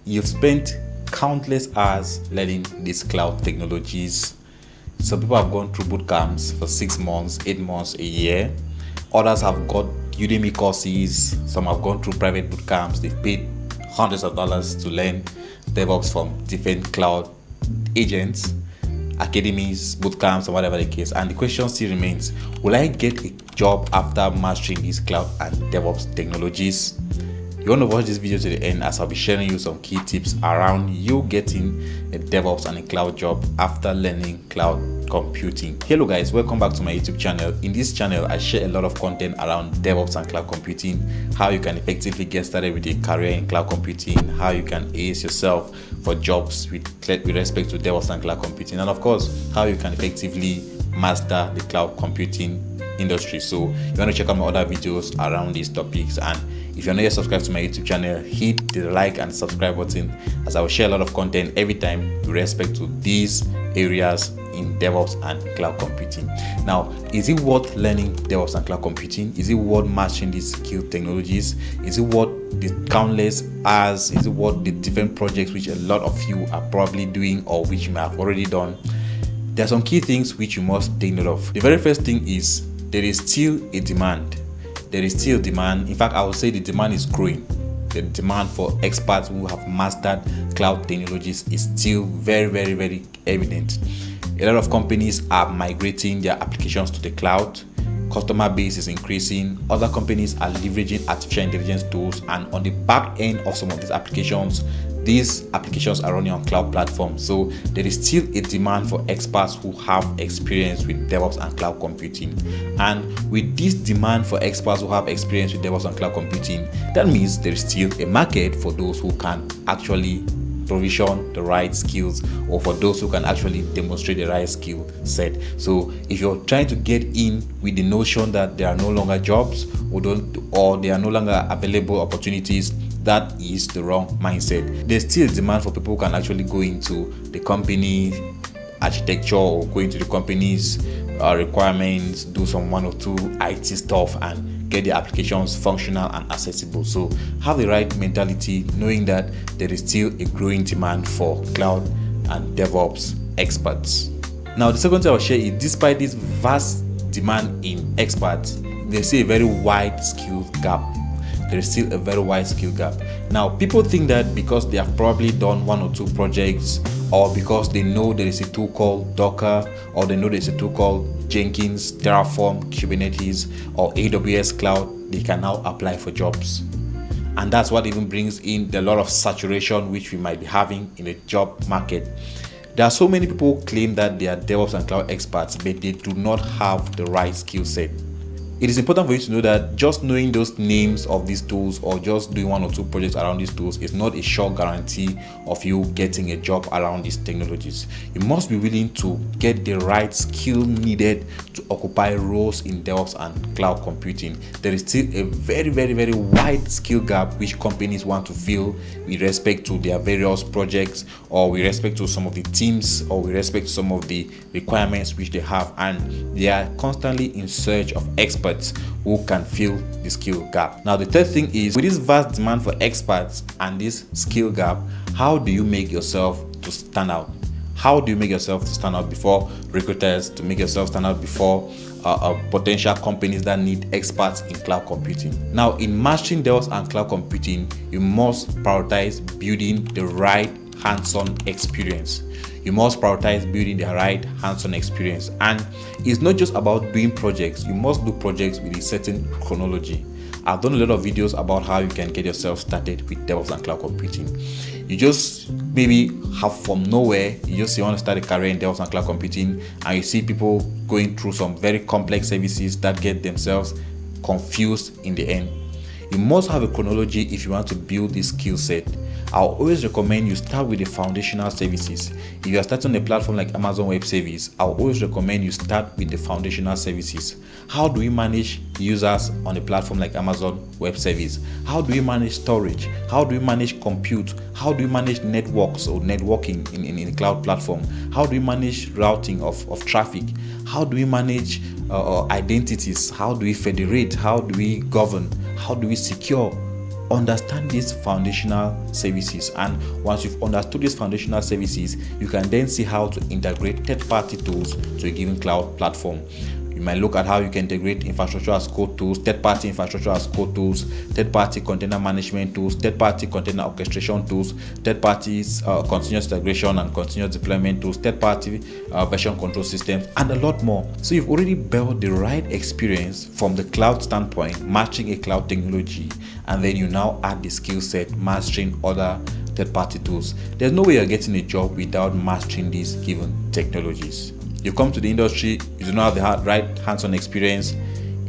You've spent countless hours learning these cloud technologies. Some people have gone through boot camps for 6 months, 8 months, a year. Others have got Udemy courses. Some have gone through private boot camps. They've paid hundreds of dollars to learn DevOps from different cloud agents, academies, boot camps, or whatever the case. And the question still remains, will I get a job after mastering these cloud and DevOps technologies? You want to watch this video to the end, as I'll be sharing you some key tips around you getting a DevOps and a cloud job after learning cloud computing. Hello guys, welcome back to my YouTube channel. In this channel, I share a lot of content around DevOps and cloud computing, how you can effectively get started with a career in cloud computing, how you can ace yourself for jobs with respect to DevOps and cloud computing, and of course, how you can effectively master the cloud computing industry. So you want to check out my other videos around these topics, and if you're not yet subscribed to my YouTube channel, hit the like and subscribe button, as I will share a lot of content every time with respect to these areas in DevOps and cloud computing. Now, is it worth learning DevOps and cloud computing? Is it worth mastering these skill technologies? Is it worth the countless hours? Is it worth the different projects which a lot of you are probably doing or which you may have already done? There are some key things which you must take note of. The very first thing is there is still a demand. There is still demand. In fact, I would say the demand is growing. The demand for experts who have mastered cloud technologies is still very evident. A lot of companies are migrating their applications to the cloud. Customer base is increasing. Other companies are leveraging artificial intelligence tools, and on the back end of some of these applications are running on cloud platforms. So there is still a demand for experts who have experience with DevOps and cloud computing. And with this demand for experts who have experience with DevOps and cloud computing, that means there is still a market for those who can actually provision the right skills, or for those who can actually demonstrate the right skill set. So if you're trying to get in with the notion that there are no longer jobs or there are no longer available opportunities, that is the wrong mindset. There's still demand for people who can actually go into the company architecture or go into the company's requirements, do some 1 or 2 IT stuff, and get the applications functional and accessible. So have the right mentality, knowing that there is still a growing demand for cloud and DevOps experts. Now, the second thing I'll share is, despite this vast demand in experts, there's still a very wide skill gap. There is still a very wide skill gap. Now, people think that because they have probably done 1 or 2 projects, or because they know there is a tool called Docker, or they know there is a tool called Jenkins, Terraform, Kubernetes, or AWS Cloud, they can now apply for jobs. And that's what even brings in a lot of saturation which we might be having in the job market. There are so many people who claim that they are DevOps and cloud experts, but they do not have the right skill set. It is important for you to know that just knowing those names of these tools or just doing 1 or 2 projects around these tools is not a sure guarantee of you getting a job around these technologies. You must be willing to get the right skill needed to occupy roles in DevOps and cloud computing. There is still a very wide skill gap which companies want to fill with respect to their various projects, or with respect to some of the teams, or with respect to some of the requirements which they have, and they are constantly in search of experts who can fill the skill gap. Now, the third thing is, with this vast demand for experts and this skill gap, how do you make yourself to stand out? How do you make yourself to stand out before recruiters, to make yourself stand out before potential companies that need experts in cloud computing? Now, in mastering DevOps and cloud computing, you must prioritize building the right hands-on experience. You must prioritize building the right hands-on experience. And it's not just about doing projects. You must do projects with a certain chronology. I've done a lot of videos about how you can get yourself started with DevOps and cloud computing. You just maybe have from nowhere, you want to start a career in DevOps and cloud computing, and you see people going through some very complex services that get themselves confused in the end. You must have a chronology if you want to build this skill set. I'll always recommend you start with the foundational services. If you are starting a platform like Amazon Web Service, I'll always recommend you start with the foundational services. How do we manage users on a platform like Amazon Web Service? How do we manage storage? How do we manage compute? How do we manage networks or networking in a cloud platform? How do we manage routing of traffic? How do we manage identities? How do we federate? How do we govern? How do we secure understand these foundational services, and once you've understood these foundational services, you can then see how to integrate third-party tools to a given cloud platform. You might look at how you can integrate infrastructure as code tools, third-party infrastructure as code tools, third-party container management tools, third-party container orchestration tools, third-party continuous integration and continuous deployment tools, third-party version control systems, and a lot more. So you've already built the right experience from the cloud standpoint, matching a cloud technology, and then you now add the skill set, mastering other third-party tools. There's no way you're getting a job without mastering these given technologies. You come to the industry, you do not have the right hands-on experience,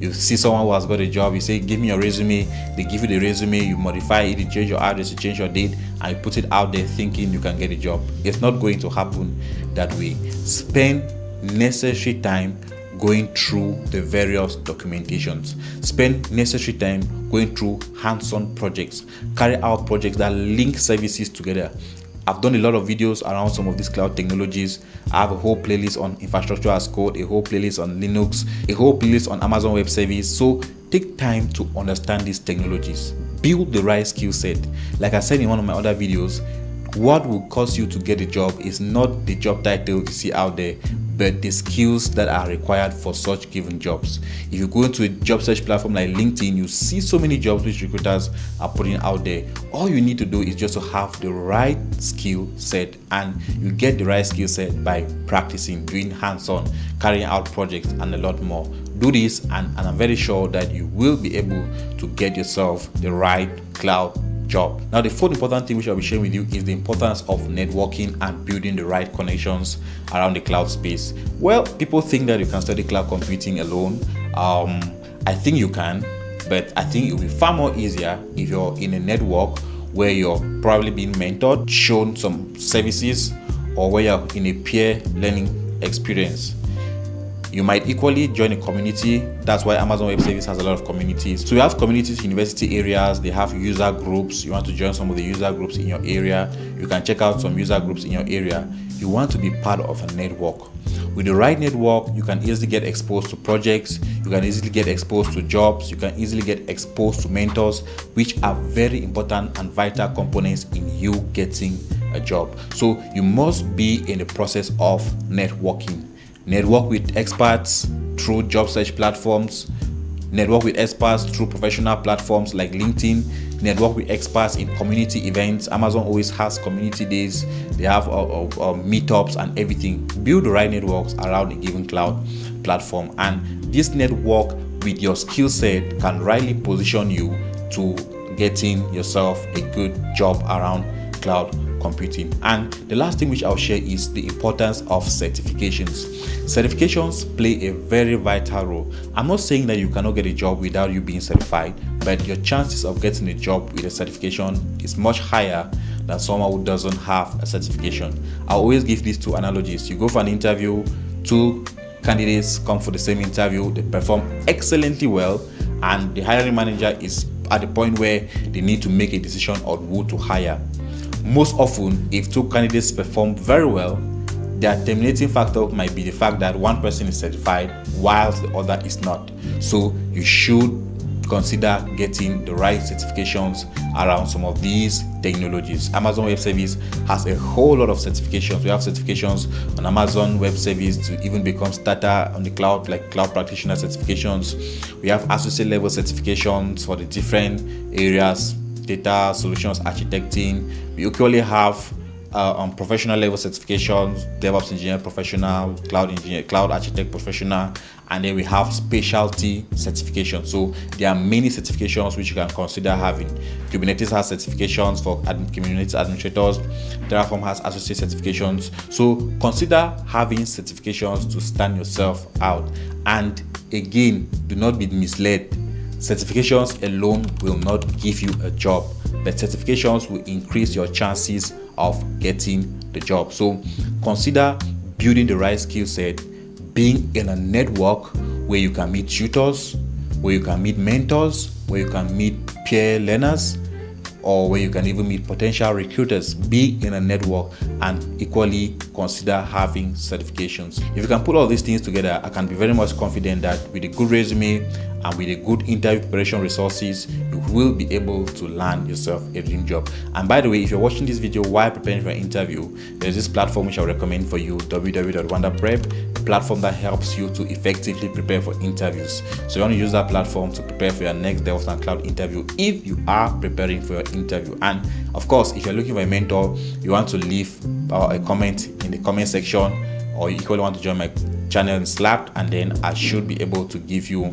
you see someone who has got a job, you say, give me your resume, they give you the resume, you modify it, you change your address, you change your date, and you put it out there thinking you can get a job. It's not going to happen that way. Spend necessary time going through the various documentations. Spend necessary time going through hands-on projects. Carry out projects that link services together. I've done a lot of videos around some of these cloud technologies. I have a whole playlist on infrastructure as code, a whole playlist on Linux, a whole playlist on Amazon Web Service. So take time to understand these technologies. Build the right skill set. Like I said in one of my other videos, what will cause you to get a job is not the job title you see out there, but the skills that are required for such given jobs. If you go into a job search platform like LinkedIn, you see so many jobs which recruiters are putting out there. All you need to do is just to have the right skill set, and you get the right skill set by practicing, doing hands-on, carrying out projects, and a lot more. Do this, and I'm very sure that you will be able to get yourself the right cloud job. Now, the fourth important thing which I'll be sharing with you is the importance of networking and building the right connections around the cloud space. Well, people think that you can study cloud computing alone. I think you can, but I think it will be far more easier if you're in a network where you're probably being mentored, shown some services, or where you're in a peer learning experience. You might equally join a community. That's why Amazon Web Service has a lot of communities. So you have communities, university areas, they have user groups. You want to join some of the user groups in your area, you can check out some user groups in your area. You want to be part of a network. With the right network, you can easily get exposed to projects, you can easily get exposed to jobs, you can easily get exposed to mentors, which are very important and vital components in you getting a job. So you must be in the process of networking. Network with experts through job search platforms, network with experts through professional platforms like LinkedIn, network with experts in community events. Amazon always has community days, they have meetups and everything. Build the right networks around a given cloud platform, and this network with your skill set can rightly position you to getting yourself a good job around cloud computing. And the last thing which I'll share is the importance of certifications. Certifications play a very vital role. I'm not saying that you cannot get a job without you being certified, but your chances of getting a job with a certification is much higher than someone who doesn't have a certification. I always give these two analogies. You go for an interview, two candidates come for the same interview, they perform excellently well, and the hiring manager is at the point where they need to make a decision on who to hire. Most often, if two candidates perform very well, their terminating factor might be the fact that one person is certified whilst the other is not. So you should consider getting the right certifications around some of these technologies. Amazon Web Service has a whole lot of certifications. We have certifications on Amazon Web Service to even become starter on the cloud, like cloud practitioner certifications. We have associate level certifications for the different areas, data solutions architecting. We equally have on professional level certifications, Devops engineer professional, cloud engineer, cloud architect professional, and then we have specialty certifications. So there are many certifications which you can consider having. Kubernetes has certifications for Kubernetes administrators. Terraform has associate certifications. So consider having certifications to stand yourself out. And again, do not be misled. Certifications alone will not give you a job, but certifications will increase your chances of getting the job. So consider building the right skill set, being in a network where you can meet tutors, where you can meet mentors, where you can meet peer learners, or where you can even meet potential recruiters. Be in a network, and equally consider having certifications. If you can put all these things together, I can be very much confident that with a good resume and with a good interview preparation resources, you will be able to land yourself a dream job. And by the way, if you're watching this video while preparing for an interview, there's this platform which I recommend for you, www.wandaprep, a platform that helps you to effectively prepare for interviews. So you want to use that platform to prepare for your next DevOps and Cloud interview if you are preparing for your interview. And of course, if you're looking for a mentor, you want to leave a comment in the comment section, or you equally want to join my channel in Slack, and then I should be able to give you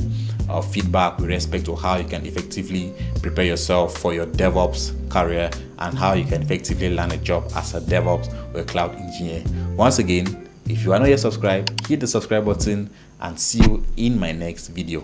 feedback with respect to how you can effectively prepare yourself for your DevOps career and how you can effectively land a job as a DevOps or a cloud engineer. Once again, if you are not yet subscribed, hit the subscribe button and see you in my next video.